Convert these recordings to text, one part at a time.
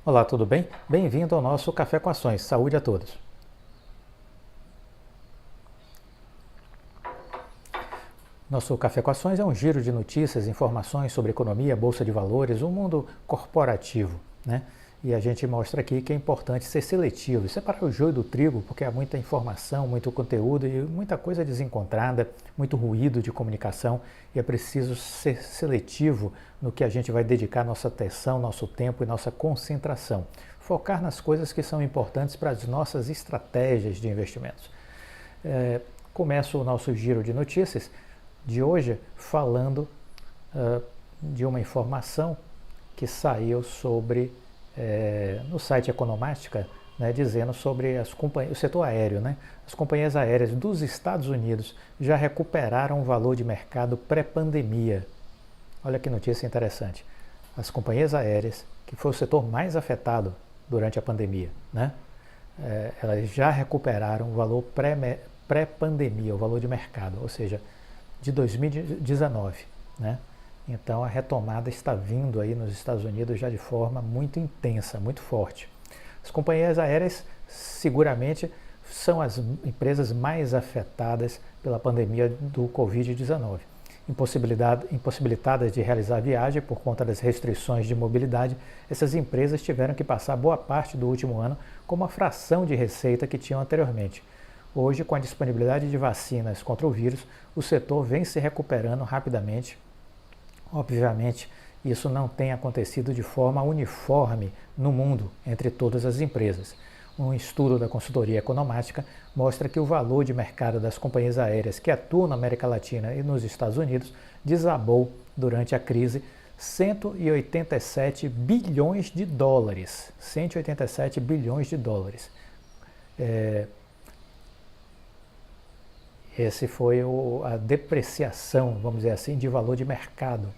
Olá, tudo bem? Bem-vindo ao nosso Café com Ações. Saúde a todos. Nosso Café com Ações é um giro de notícias, informações sobre economia, bolsa de valores, o mundo corporativo, né? E a gente mostra aqui que é importante ser seletivo, separar o joio do trigo, porque há muita informação, muito conteúdo e muita coisa desencontrada, muito ruído de comunicação e é preciso ser seletivo no que a gente vai dedicar nossa atenção, nosso tempo e nossa concentração. Focar nas coisas que são importantes para as nossas estratégias de investimentos. Começo o nosso giro de notícias de hoje falando de uma informação que saiu sobre no site Economática, né, dizendo sobre o setor aéreo. Né? As companhias aéreas dos Estados Unidos já recuperaram o valor de mercado pré-pandemia. Olha que notícia interessante. As companhias aéreas, que foi o setor mais afetado durante a pandemia, né? Elas já recuperaram o valor pré-pandemia, o valor de mercado, ou seja, de 2019, né? Então a retomada está vindo aí nos Estados Unidos já de forma muito intensa, muito forte. As companhias aéreas seguramente são as empresas mais afetadas pela pandemia do Covid-19. Impossibilitadas de realizar a viagem por conta das restrições de mobilidade, essas empresas tiveram que passar boa parte do último ano com uma fração de receita que tinham anteriormente. Hoje, com a disponibilidade de vacinas contra o vírus, o setor vem se recuperando rapidamente. Obviamente, isso não tem acontecido de forma uniforme no mundo entre todas as empresas. Um estudo da consultoria Economática mostra que o valor de mercado das companhias aéreas que atuam na América Latina e nos Estados Unidos desabou durante a crise 187 bilhões de dólares. 187 bilhões de dólares. Esse foi a depreciação, vamos dizer assim, de valor de mercado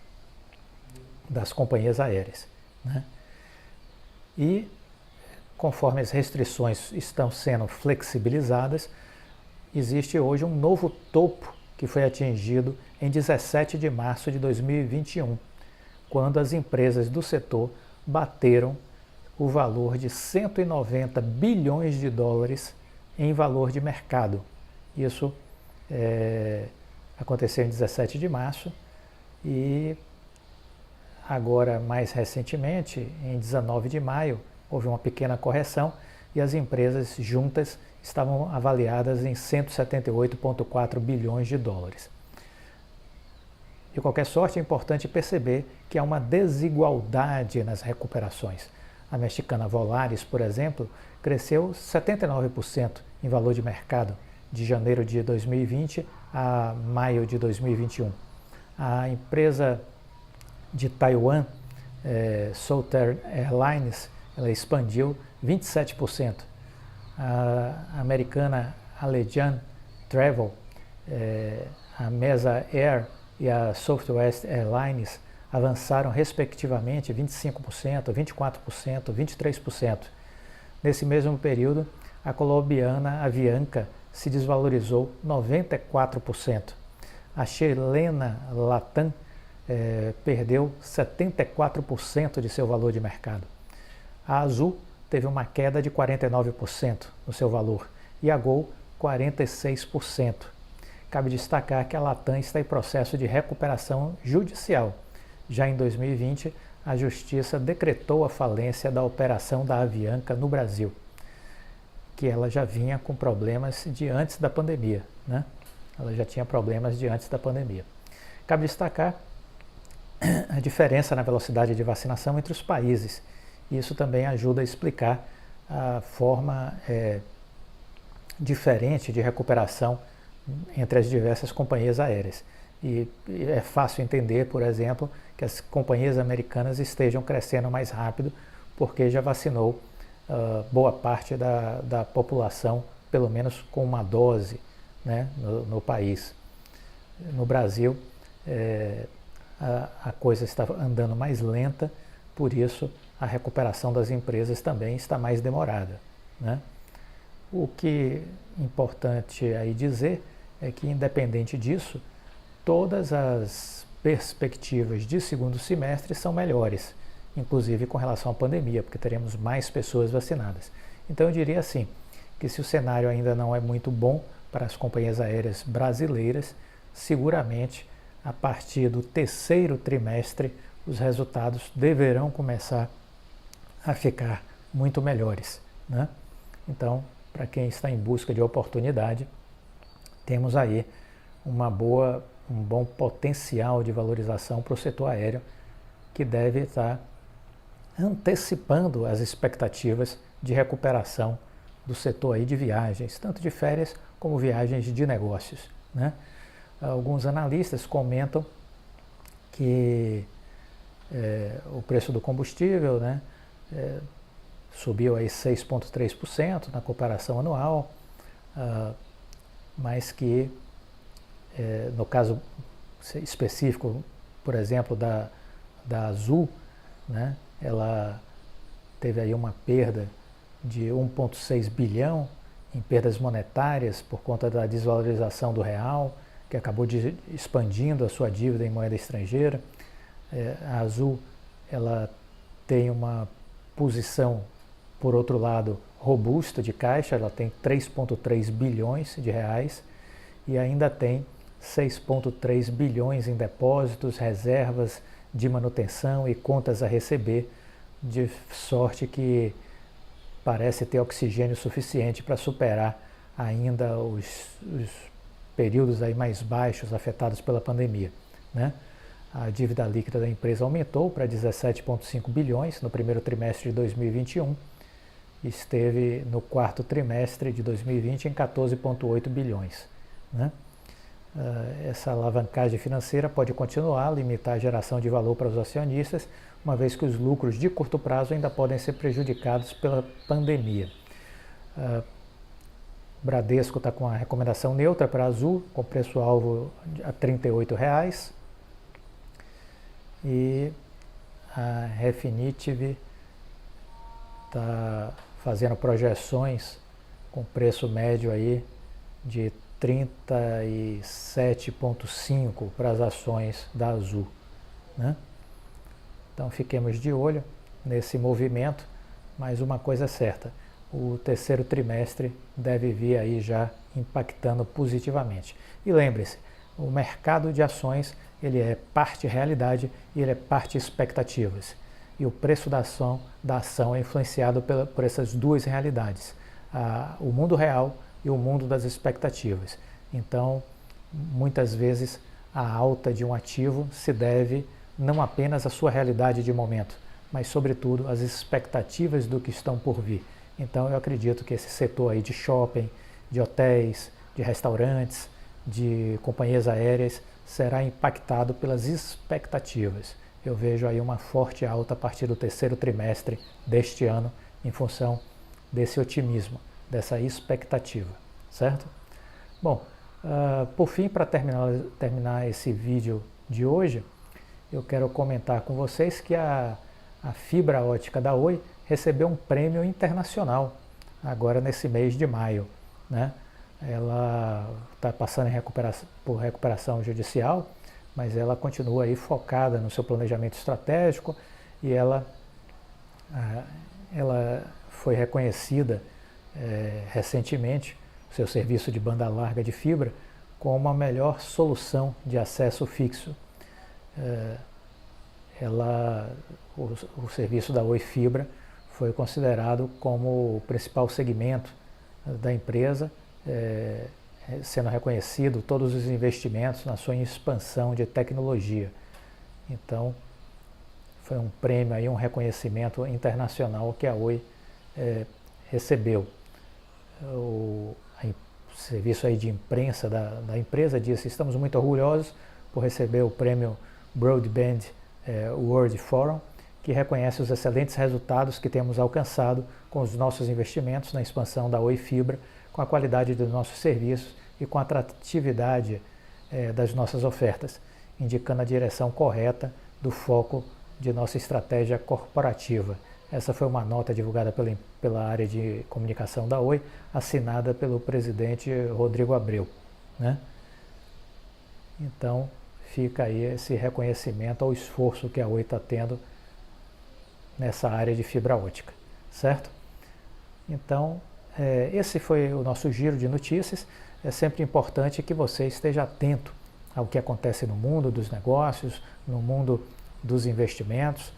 das companhias aéreas, né? E conforme as restrições estão sendo flexibilizadas, existe hoje um novo topo que foi atingido em 17 de março de 2021, quando as empresas do setor bateram o valor de 190 bilhões de dólares em valor de mercado. Isso aconteceu em 17 de março e agora, mais recentemente, em 19 de maio, houve uma pequena correção e as empresas juntas estavam avaliadas em 178,4 bilhões de dólares. De qualquer sorte, é importante perceber que há uma desigualdade nas recuperações. A mexicana Volaris, por exemplo, cresceu 79% em valor de mercado de janeiro de 2020 a maio de 2021. A empresa de Taiwan, Southern Airlines, ela expandiu 27%. A americana Allegiant Travel, a Mesa Air e a Southwest Airlines avançaram respectivamente 25%, 24%, 23%. Nesse mesmo período, a colombiana Avianca se desvalorizou 94%. A chilena Latam perdeu 74% de seu valor de mercado. A Azul teve uma queda de 49% no seu valor e a Gol 46%. Cabe destacar que a Latam está em processo de recuperação judicial. Já em 2020, a Justiça decretou a falência da operação da Avianca no Brasil, que ela já vinha com problemas de antes da pandemia, né? Ela já tinha problemas de antes da pandemia. Cabe destacar a diferença na velocidade de vacinação entre os países. Isso também ajuda a explicar a forma diferente de recuperação entre as diversas companhias aéreas. E é fácil entender, por exemplo, que as companhias americanas estejam crescendo mais rápido porque já vacinou boa parte da população, pelo menos com uma dose, né, no país. No Brasil, a coisa está andando mais lenta, por isso a recuperação das empresas também está mais demorada, né? O que é importante aí dizer é que, independente disso, todas as perspectivas de segundo semestre são melhores inclusive com relação à pandemia, porque teremos mais pessoas vacinadas. Então eu diria assim, que se o cenário ainda não é muito bom para as companhias aéreas brasileiras, seguramente a partir do terceiro trimestre os resultados deverão começar a ficar muito melhores, né? Então, para quem está em busca de oportunidade, temos aí um bom potencial de valorização para o setor aéreo, que deve estar antecipando as expectativas de recuperação do setor aí de viagens, tanto de férias como viagens de negócios, né? Alguns analistas comentam que o preço do combustível, né, subiu aí 6,3% na comparação anual, mas que no caso específico, por exemplo, da Azul, né, ela teve aí uma perda de 1,6 bilhão em perdas monetárias por conta da desvalorização do real, que acabou expandindo a sua dívida em moeda estrangeira. A Azul, ela tem uma posição, por outro lado, robusta de caixa, ela tem 3,3 bilhões de reais e ainda tem 6,3 bilhões em depósitos, reservas de manutenção e contas a receber, de sorte que parece ter oxigênio suficiente para superar ainda os períodos aí mais baixos afetados pela pandemia, né? A dívida líquida da empresa aumentou para 17,5 bilhões no primeiro trimestre de 2021 e esteve no quarto trimestre de 2020 em 14,8 bilhões, né? Essa alavancagem financeira pode continuar a limitar a geração de valor para os acionistas, uma vez que os lucros de curto prazo ainda podem ser prejudicados pela pandemia. Bradesco está com a recomendação neutra para Azul, com preço-alvo a R$ 38,00. E a Refinitiv está fazendo projeções com preço médio aí de 37,5 para as ações da Azul, né? Então fiquemos de olho nesse movimento, mas uma coisa é certa, o terceiro trimestre deve vir aí já impactando positivamente. E lembre-se, o mercado de ações, ele é parte realidade e ele é parte expectativas. E o preço da ação é influenciado por essas duas realidades, o mundo real e o mundo das expectativas. Então, muitas vezes, a alta de um ativo se deve não apenas à sua realidade de momento, mas, sobretudo, às expectativas do que estão por vir. Então, eu acredito que esse setor aí de shopping, de hotéis, de restaurantes, de companhias aéreas, será impactado pelas expectativas. Eu vejo aí uma forte alta a partir do terceiro trimestre deste ano, em função desse otimismo, dessa expectativa, certo? Bom, por fim, para terminar esse vídeo de hoje, eu quero comentar com vocês que a fibra ótica da Oi recebeu um prêmio internacional, agora nesse mês de maio, né? Ela está passando por recuperação judicial, mas ela continua aí focada no seu planejamento estratégico e ela foi reconhecida recentemente, seu serviço de banda larga de fibra, como a melhor solução de acesso fixo. O serviço da Oi Fibra foi considerado como o principal segmento da empresa, sendo reconhecido todos os investimentos na sua expansão de tecnologia. Então, foi um prêmio, aí, um reconhecimento internacional que a Oi recebeu. O serviço aí de imprensa da empresa disse: estamos muito orgulhosos por receber o prêmio Broadband World Forum, que reconhece os excelentes resultados que temos alcançado com os nossos investimentos na expansão da Oi Fibra, com a qualidade dos nossos serviços e com a atratividade das nossas ofertas, indicando a direção correta do foco de nossa estratégia corporativa. Essa foi uma nota divulgada pela área de comunicação da Oi, assinada pelo presidente Rodrigo Abreu, né? Então, fica aí esse reconhecimento ao esforço que a Oi está tendo nessa área de fibra ótica, certo? Então, esse foi o nosso giro de notícias. É sempre importante que você esteja atento ao que acontece no mundo dos negócios, no mundo dos investimentos,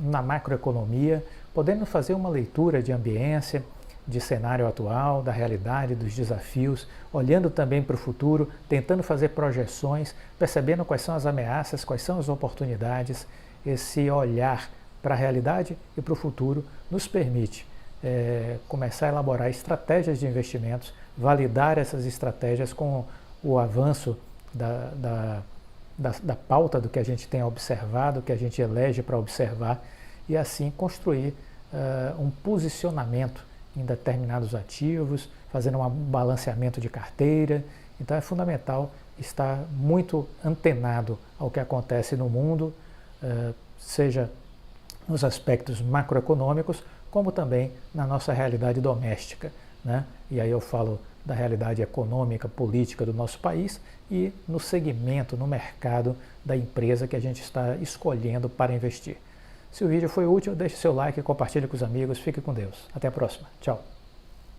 na macroeconomia, podendo fazer uma leitura de ambiência, de cenário atual, da realidade, dos desafios, olhando também para o futuro, tentando fazer projeções, percebendo quais são as ameaças, quais são as oportunidades. Esse olhar para a realidade e para o futuro nos permite começar a elaborar estratégias de investimentos, validar essas estratégias com o avanço da pauta do que a gente tem observado, que a gente elege para observar, e assim construir um posicionamento em determinados ativos, fazendo um balanceamento de carteira. Então é fundamental estar muito antenado ao que acontece no mundo, seja nos aspectos macroeconômicos, como também na nossa realidade doméstica, né? E aí eu falo da realidade econômica, política do nosso país e no segmento, no mercado da empresa que a gente está escolhendo para investir. Se o vídeo foi útil, deixe seu like, compartilhe com os amigos, fique com Deus. Até a próxima. Tchau.